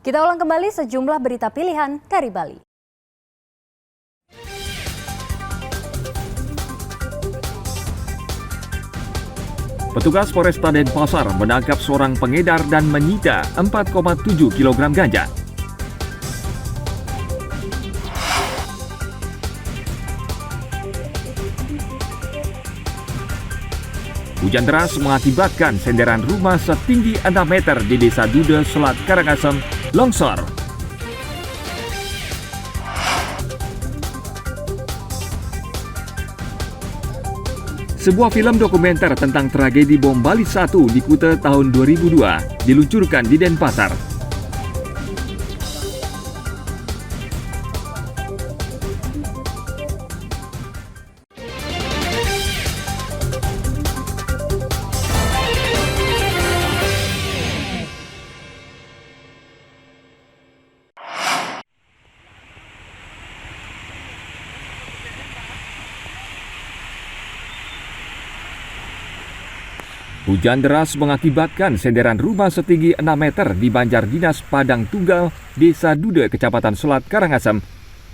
Kita ulang kembali sejumlah berita pilihan dari Bali. Petugas Polresta Denpasar menangkap seorang pengedar dan menyita 4,7 kg ganja. Hujan deras mengakibatkan senderan rumah setinggi 6 meter di Desa Dude, Selat Karangasem, longsor. Sebuah film dokumenter tentang tragedi bom Bali 1 di Kuta tahun 2002 diluncurkan di Denpasar. Hujan deras mengakibatkan senderan rumah setinggi 6 meter di Banjar Dinas Padang Tunggal, Desa Dude, Kecamatan Selat Karangasem,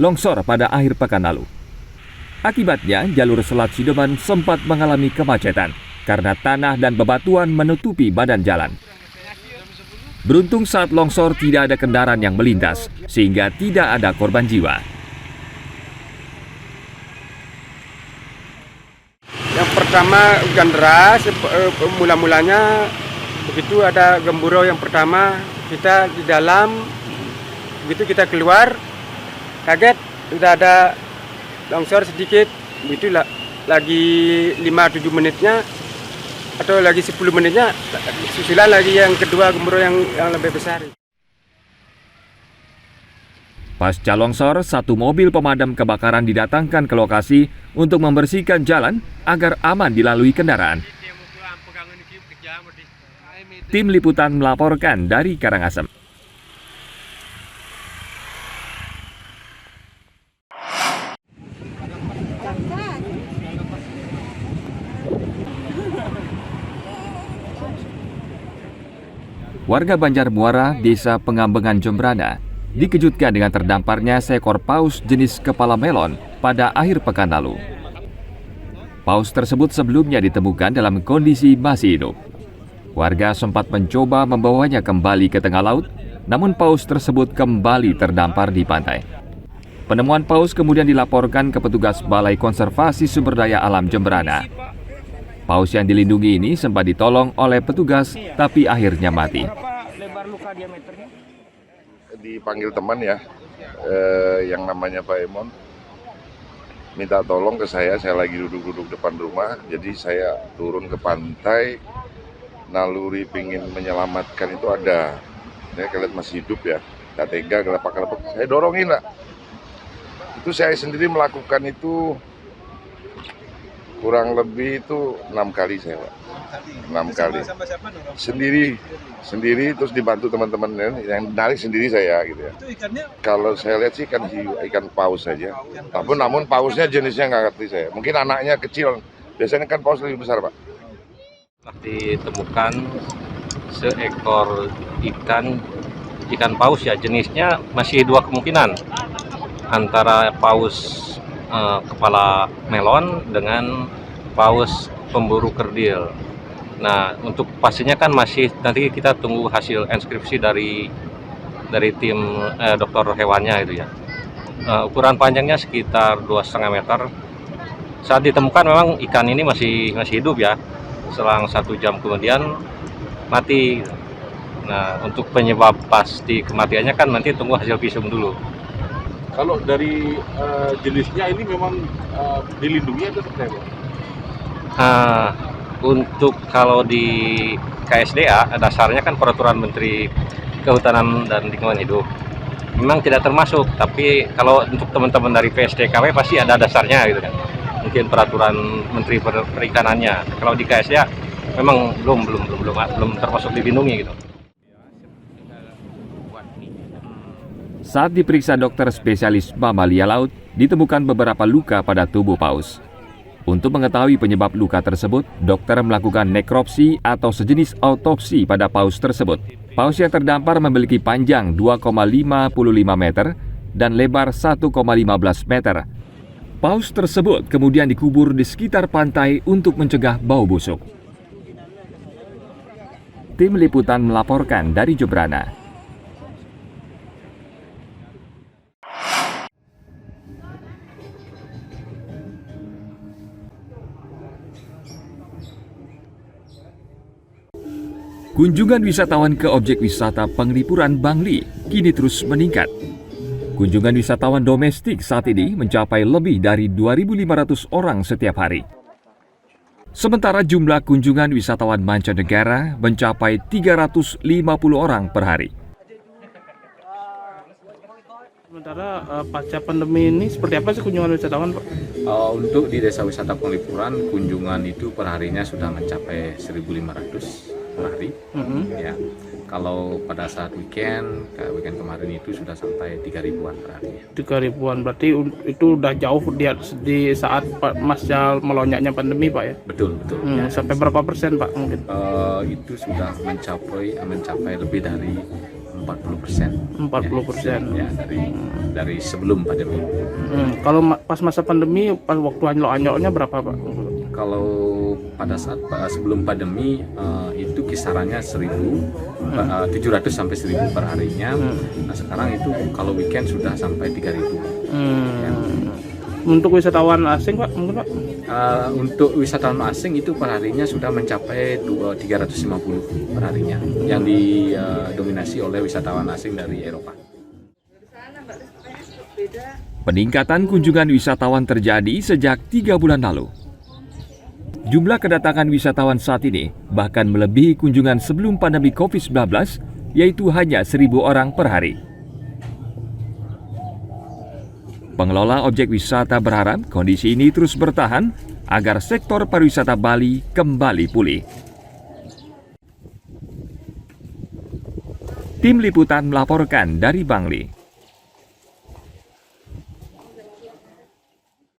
longsor pada akhir pekan lalu. Akibatnya, jalur Selat Sideman sempat mengalami kemacetan karena tanah dan bebatuan menutupi badan jalan. Beruntung saat longsor tidak ada kendaraan yang melintas, sehingga tidak ada korban jiwa. Yang pertama hujan deras, mula-mulanya begitu ada gemuruh yang pertama, kita di dalam, begitu kita keluar, kaget sudah ada longsor sedikit, begitu lagi 5-7 menitnya atau lagi 10 menitnya susulan lagi yang kedua gemuruh yang lebih besar. Pasca longsor, satu mobil pemadam kebakaran didatangkan ke lokasi untuk membersihkan jalan agar aman dilalui kendaraan. Tim liputan melaporkan dari Karangasem. Warga Banjar Muara, Desa Pengambengan Jembrana, dikejutkan dengan terdamparnya seekor paus jenis kepala melon pada akhir pekan lalu. Paus tersebut sebelumnya ditemukan dalam kondisi masih hidup. Warga sempat mencoba membawanya kembali ke tengah laut, namun paus tersebut kembali terdampar di pantai. Penemuan paus kemudian dilaporkan ke petugas Balai Konservasi Sumber Daya Alam Jembrana. Paus yang dilindungi ini sempat ditolong oleh petugas, tapi akhirnya mati. Dipanggil teman ya, yang namanya Pak Emon, minta tolong ke saya lagi duduk-duduk depan rumah, jadi saya turun ke pantai, naluri pingin menyelamatkan itu ada, saya lihat masih hidup ya, gak tega, gelepak-gelepak, saya dorongin lah. Itu saya sendiri melakukan itu kurang lebih itu 6 kali saya, Pak. 6 kali. Sendiri terus dibantu teman-teman yang narik sendiri saya gitu ya. Kalau saya lihat sih ikan paus saja. Tapi namun pausnya jenisnya nggak ngerti saya. Mungkin anaknya kecil. Biasanya kan paus lebih besar, Pak. Ditemukan seekor ikan paus ya, jenisnya masih 2 kemungkinan antara paus kepala melon dengan paus pemburu kerdil. Nah, untuk pastinya kan masih nanti kita tunggu hasil enskripsi dari tim dokter hewannya itu ya. Ukuran panjangnya sekitar 2,5 meter. Saat ditemukan memang ikan ini masih hidup ya. Selang 1 jam kemudian mati. Nah, untuk penyebab pasti kematiannya kan nanti tunggu hasil visum dulu. Kalau dari jenisnya ini memang dilindungi atau seperti apa? Untuk kalau di KSDA dasarnya kan peraturan Menteri Kehutanan dan Lingkungan Hidup. Memang tidak termasuk, tapi kalau untuk teman-teman dari PSDKW pasti ada dasarnya gitu kan. Mungkin peraturan Menteri Perikanannya. Kalau di KSDA memang belum termasuk dilindungi gitu. Saat diperiksa dokter spesialis mamalia laut, ditemukan beberapa luka pada tubuh paus. Untuk mengetahui penyebab luka tersebut, dokter melakukan nekropsi atau sejenis autopsi pada paus tersebut. Paus yang terdampar memiliki panjang 2,55 meter dan lebar 1,15 meter. Paus tersebut kemudian dikubur di sekitar pantai untuk mencegah bau busuk. Tim liputan melaporkan dari Jembrana. Kunjungan wisatawan ke objek wisata Penglipuran Bangli kini terus meningkat. Kunjungan wisatawan domestik saat ini mencapai lebih dari 2.500 orang setiap hari. Sementara jumlah kunjungan wisatawan mancanegara mencapai 350 orang per hari. Sementara pasca pandemi ini seperti apa sih kunjungan wisatawan, Pak? Untuk di Desa Wisata Penglipuran, kunjungan itu perharinya sudah mencapai 1.500 per hari. Ya, kalau pada saat weekend, kayak weekend kemarin itu sudah sampai 3.000-an per hari. 3.000-an, berarti itu udah jauh di saat masa melonjaknya pandemi, Pak ya? Betul. Ya, sampai berapa persen, Pak mungkin? Itu sudah mencapai lebih dari 40%. 40%. Ya, dari sebelum pandemi. Kalau pas masa pandemi, pas waktu anjlok-anjloknya berapa, Pak? Kalau pada saat sebelum pandemi itu kisarannya 1.700 sampai 1.000 per harinya. Nah, sekarang itu kalau weekend sudah sampai 3.000. Ya. Untuk wisatawan asing, Pak, mungkin, Pak? Untuk wisatawan asing itu per harinya sudah mencapai 350 per harinya, yang didominasi oleh wisatawan asing dari Eropa. Peningkatan kunjungan wisatawan terjadi sejak 3 bulan lalu. Jumlah kedatangan wisatawan saat ini bahkan melebihi kunjungan sebelum pandemi COVID-19, yaitu hanya 1.000 orang per hari. Pengelola objek wisata berharap kondisi ini terus bertahan agar sektor pariwisata Bali kembali pulih. Tim liputan melaporkan dari Bangli.